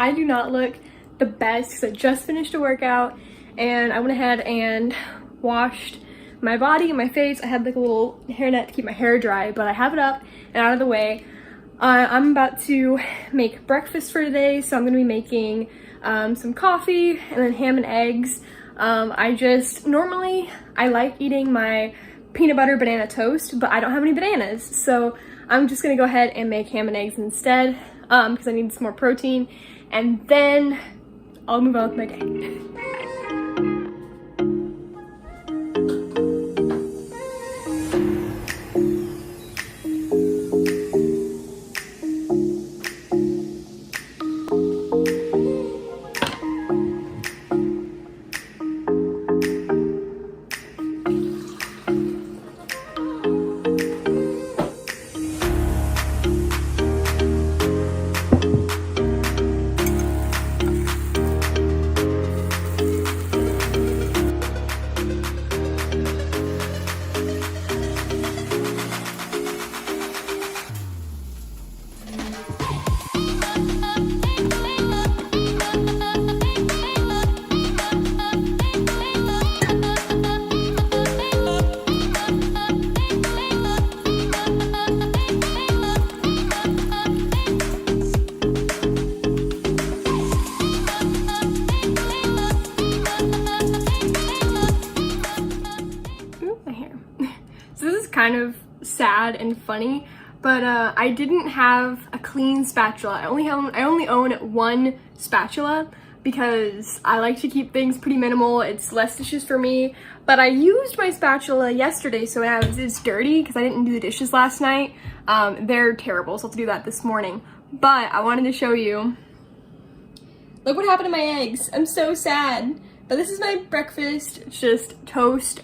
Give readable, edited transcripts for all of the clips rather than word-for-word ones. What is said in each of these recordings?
I do not look the best because I just finished a workout and I went ahead and washed my body and my face. I had like a little hairnet to keep my hair dry, but I have it up and out of the way. I'm about to make breakfast for today, so I'm gonna be making some coffee and then ham and eggs. Normally I like eating my peanut butter banana toast, but I don't have any bananas, so I'm just gonna go ahead and make ham and eggs instead because I need some more protein, and then I'll move on with my day. Kind of sad and funny, but I didn't have a clean spatula. I only own one spatula because I like to keep things pretty minimal. It's less dishes for me, but I used my spatula yesterday, so it's dirty because I didn't do the dishes last night. They're terrible, so I'll have to do that this morning. But I wanted to show you. Look what happened to my eggs. I'm so sad. But this is my breakfast. It's just toast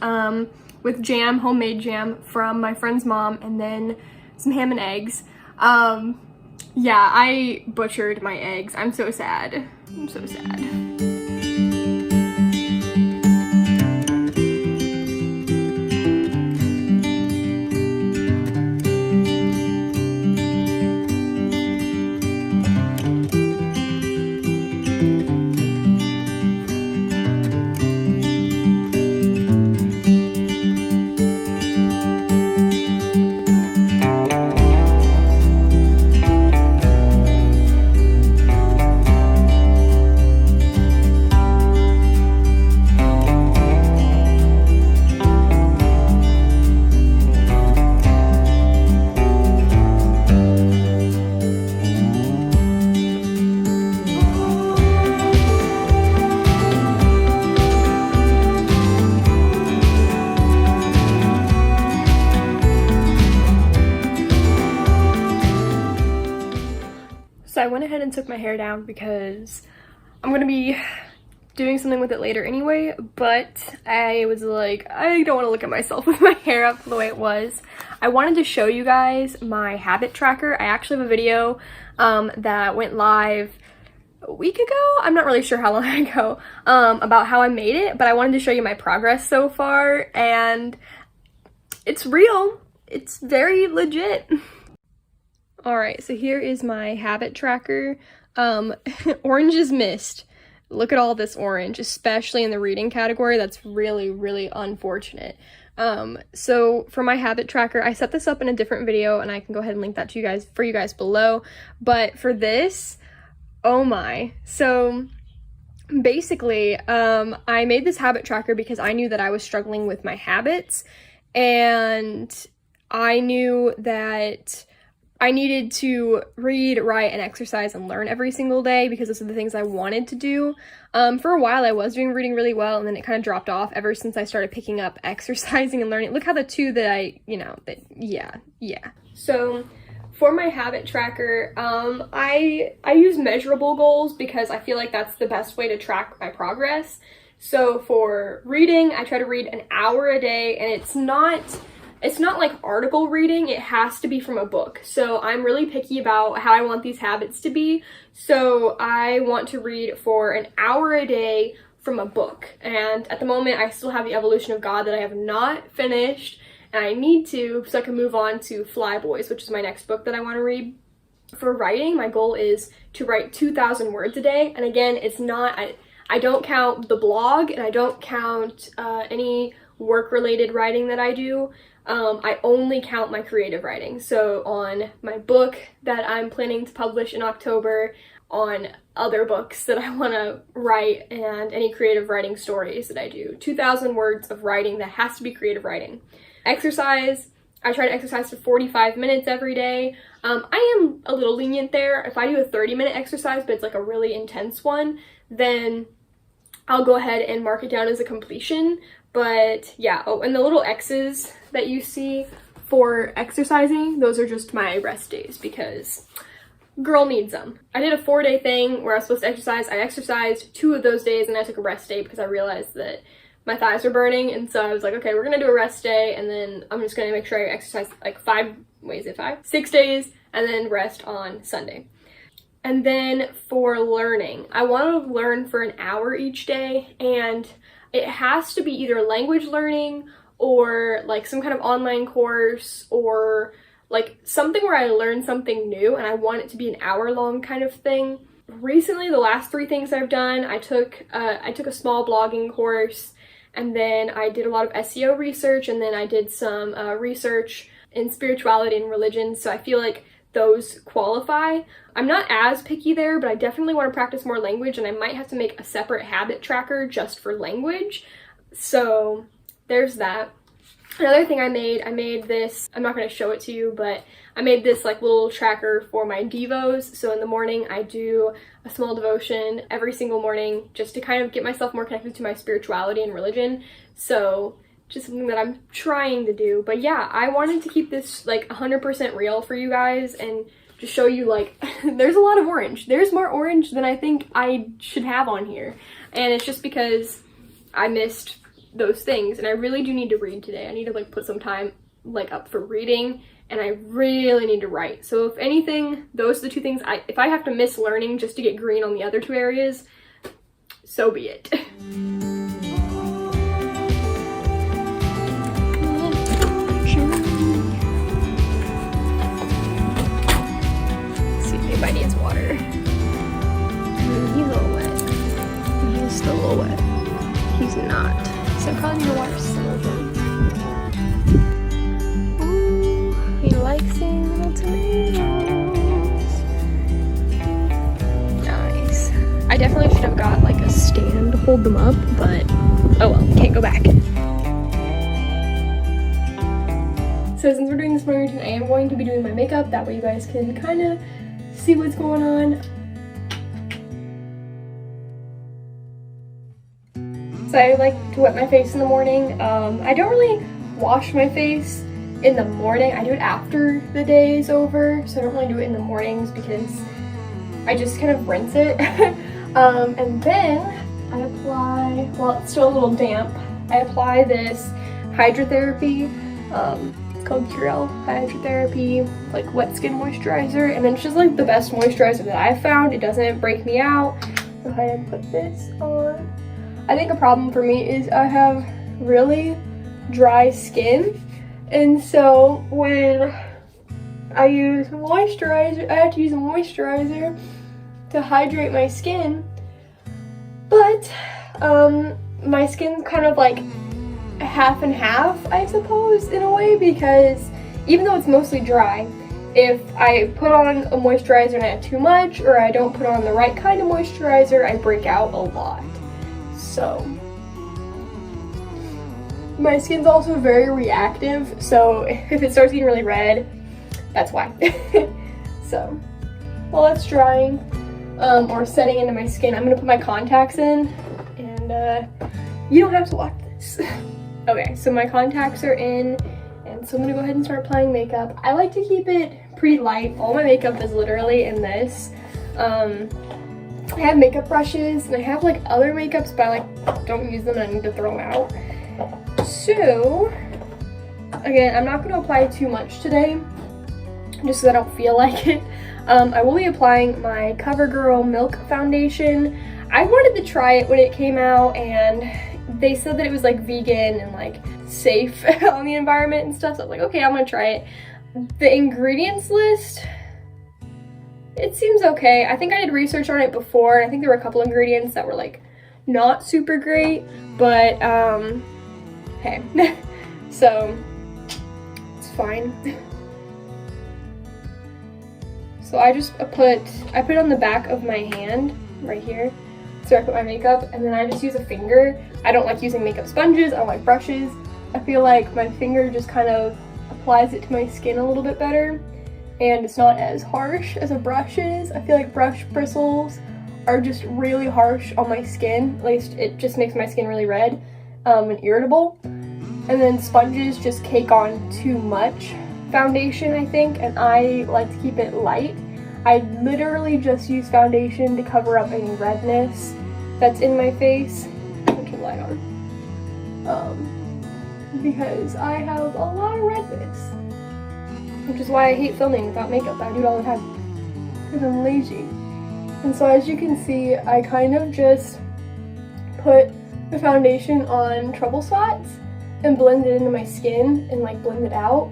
with jam, homemade jam from my friend's mom, and then some ham and eggs. Yeah, I butchered my eggs. I'm so sad. I'm so sad. So I went ahead and took my hair down because I'm gonna be doing something with it later anyway, but I was like, I don't want to look at myself with my hair up the way it was. I wanted to show you guys my habit tracker. I actually have a video that went live a week ago, I'm not really sure how long ago, about how I made it, but I wanted to show you my progress so far, and it's real. It's very legit. Alright, so here is my habit tracker. Orange is missed. Look at all this orange, especially in the reading category. That's really, really unfortunate. So for my habit tracker, I set this up in a different video, and I can go ahead and link that to you guys below. But for this, oh my. So basically, I made this habit tracker because I knew that I was struggling with my habits, and I knew that I needed to read, write, and exercise and learn every single day because those are the things I wanted to do. For a while I was doing reading really well, and then it kind of dropped off ever since I started picking up exercising and learning. Look how the two that yeah. So for my habit tracker, I use measurable goals because I feel like that's the best way to track my progress. So for reading, I try to read an hour a day, and it's not like article reading, it has to be from a book. So I'm really picky about how I want these habits to be. So I want to read for an hour a day from a book. And at the moment, I still have The Evolution of God that I have not finished, and I need to, so I can move on to Fly Boys, which is my next book that I want to read. For writing, my goal is to write 2,000 words a day. And again, it's not, I don't count the blog, and I don't count any work-related writing that I do. I only count my creative writing. So on my book that I'm planning to publish in October, on other books that I want to write, and any creative writing stories that I do. 2,000 words of writing that has to be creative writing. Exercise, I try to exercise for 45 minutes every day. I am a little lenient there. If I do a 30-minute exercise, but it's like a really intense one, then I'll go ahead and mark it down as a completion. But yeah, oh, and the little X's that you see for exercising, those are just my rest days because girl needs them. I did a 4-day thing where I was supposed to exercise. I exercised 2 of those days, and I took a rest day because I realized that my thighs were burning, and so I was like, okay, we're gonna do a rest day, and then I'm just gonna make sure I exercise like 6 days, and then rest on Sunday. And then for learning, I want to learn for an hour each day, and it has to be either language learning or like some kind of online course, or like something where I learn something new, and I want it to be an hour-long kind of thing. Recently, the last 3 things I've done, I took a small blogging course, and then I did a lot of SEO research, and then I did some research in spirituality and religion, so I feel like those qualify. I'm not as picky there, but I definitely want to practice more language, and I might have to make a separate habit tracker just for language. So there's that. Another thing I made this, I'm not going to show it to you, but I made this like little tracker for my devos. So in the morning I do a small devotion every single morning just to kind of get myself more connected to my spirituality and religion. So just something that I'm trying to do. But yeah, I wanted to keep this like 100% real for you guys and just show you like there's a lot of orange. There's more orange than I think I should have on here. And it's just because I missed those things, and I really do need to read today. I need to like put some time like up for reading, and I really need to write. So if anything, those are the 2 things. If I have to miss learning just to get green on the other 2 areas, so be it. Let's see, maybe needs water. He's a little wet. He's still a little wet. He's not. So I probably need to water some of them. Ooh, he likes seeing little tomatoes. Nice. I definitely should have got like a stand to hold them up, but oh well, can't go back. So since we're doing this morning routine, I am going to be doing my makeup. That way you guys can kind of see what's going on. So I like to wet my face in the morning. I don't really wash my face in the morning. I do it after the day is over, so I don't really do it in the mornings because I just kind of rinse it. And then I apply, while it's still a little damp, I apply this hydrotherapy. It's called Curel Hydrotherapy, like wet skin moisturizer, and it's just like the best moisturizer that I've found. It doesn't break me out. Go ahead and put this on. I think a problem for me is I have really dry skin, and so when I use moisturizer, I have to use a moisturizer to hydrate my skin, but my skin's kind of like half and half, I suppose, in a way, because even though it's mostly dry, if I put on a moisturizer and I have too much, or I don't put on the right kind of moisturizer, I break out a lot. So my skin's also very reactive, so if it starts getting really red, that's why. So while it's drying or setting into my skin, I'm gonna put my contacts in, and you don't have to watch this. Okay, so my contacts are in, and so I'm gonna go ahead and start applying makeup. I like to keep it pretty light. All my makeup is literally in this. I have makeup brushes, and I have like other makeups, but I like don't use them and I need to throw them out. So again, I'm not going to apply too much today, just so I don't feel like it. I will be applying my CoverGirl Milk Foundation. I wanted to try it when it came out, and they said that it was like vegan and like safe on the environment and stuff, so I was like, okay, I'm gonna try it. The ingredients list it seems okay. I think I did research on it before, and I think there were a couple ingredients that were like not super great, but hey. So it's fine. So I put it on the back of my hand right here. So I put my makeup, and then I just use a finger. I don't like using makeup sponges, I don't like brushes. I feel like my finger just kind of applies it to my skin a little bit better, and it's not as harsh as a brush is. I feel like brush bristles are just really harsh on my skin. At least it just makes my skin really red and irritable. And then sponges just cake on too much foundation, I think, and I like to keep it light. I literally just use foundation to cover up any redness that's in my face. I'll turn the light on. Because I have a lot of redness. Which is why I hate filming without makeup. I do it all the time. Because I'm lazy. And so as you can see, I kind of just put the foundation on trouble spots and blend it into my skin and like blend it out.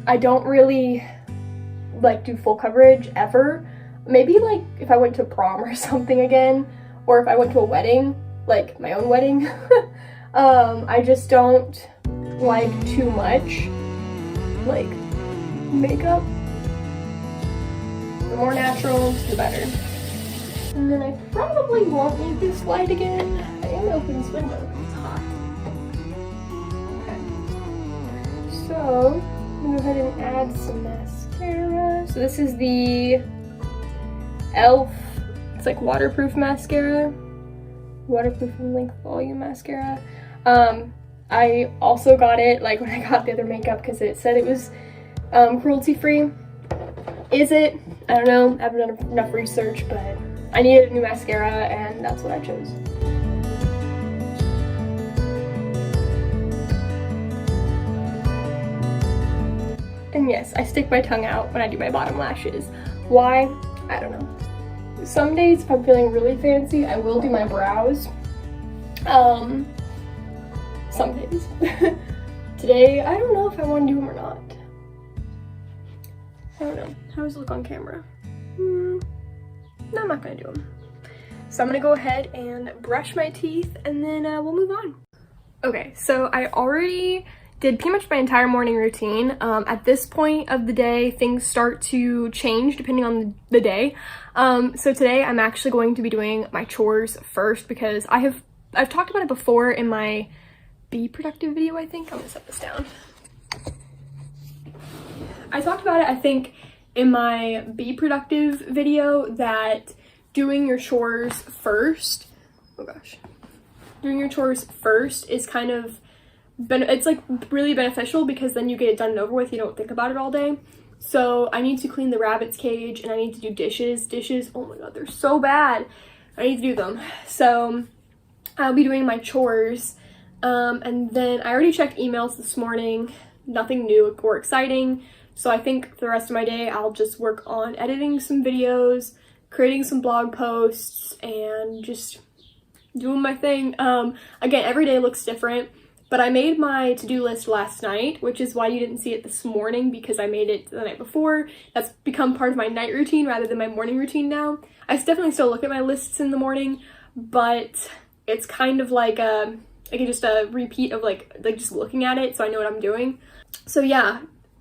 I don't really like do full coverage ever. Maybe like if I went to prom or something again, or if I went to a wedding, like my own wedding. I just don't like too much like makeup. The more natural, the better. And then I probably won't need this light again. I am gonna open this window because it's hot. Okay. So I'm gonna go ahead and add some mascara. So this is the e.l.f. It's like waterproof mascara. Waterproof and length volume mascara. I also got it like when I got the other makeup because it said it was cruelty free. Is it? I don't know. I haven't done enough research, but I needed a new mascara and that's what I chose. And yes, I stick my tongue out when I do my bottom lashes. Why? I don't know. Some days if I'm feeling really fancy, I will do my brows. Some days. Today, I don't know if I want to do them or not. I don't know. How does it look on camera? No, I'm not going to do them. So I'm going to go ahead and brush my teeth and then we'll move on. Okay, so I already did pretty much my entire morning routine. At this point of the day, things start to change depending on the day. So today I'm actually going to be doing my chores first because I've talked about it before in my Be Productive video, I think. I'm gonna set this down. I talked about it, I think, in my Be Productive video that doing your chores first, oh gosh, doing your chores first is kind of, it's like really beneficial because then you get it done and over with, you don't think about it all day. So I need to clean the rabbit's cage and I need to do dishes. Dishes, oh my god, they're so bad. I need to do them. So I'll be doing my chores. And then I already checked emails this morning, nothing new or exciting. So I think for the rest of my day, I'll just work on editing some videos, creating some blog posts, and just doing my thing. Again, every day looks different, but I made my to-do list last night, which is why you didn't see it this morning because I made it the night before. That's become part of my night routine rather than my morning routine now. I definitely still look at my lists in the morning, but it's kind of like just a repeat of like just looking at it so I know what I'm doing. So yeah,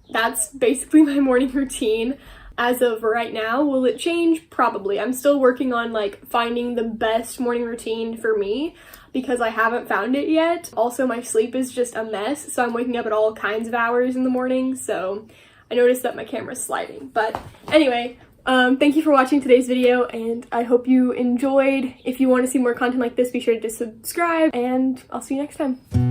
that's basically my morning routine as of right now. Will it change? Probably. I'm still working on like finding the best morning routine for me because I haven't found it yet. Also, my sleep is just a mess, so I'm waking up at all kinds of hours in the morning, so I noticed that my camera's sliding. But anyway, thank you for watching today's video, and I hope you enjoyed. If you want to see more content like this, be sure to subscribe, and I'll see you next time.